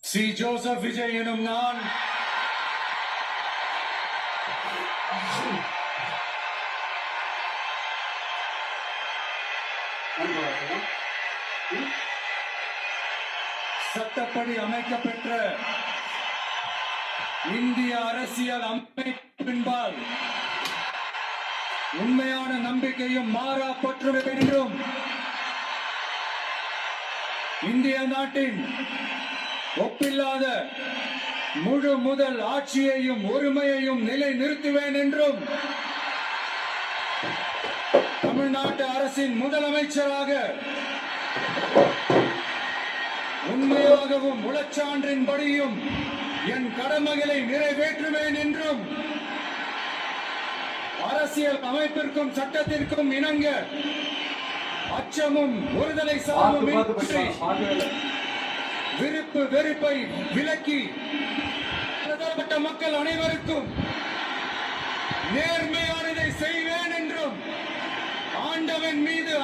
C Joseph Vijay எனும் நான் சட்டப்படி அமைக்கப்பெற்ற இந்திய அரசியல் அமைப்பின்பால் உண்மையான நம்பிக்கையும் மாறா பற்றுமை என்றும் இந்திய நாட்டின் ஒப்பில்லாத முழு முதல் ஆட்சியையும் உரிமையையும் நிலை நிறுத்துவேன் என்றும் தமிழ்நாட்டு அரசின் முதலமைச்சராக உண்மையாகவும் உளச்சான்றின்படியும் என் கடமைகளை நிறைவேற்றுவேன் என்றும் அரசியல் அமைப்பிற்கும் சட்டத்திற்கும் இணங்க அச்சமும் ஒருதலை சார்பும் விருப்பு வெறுப்பை விலக்கி மக்கள் அனைவருக்கும் நேர்மையானதை செய்வேன் என்றும் ஆண்டவன் மீது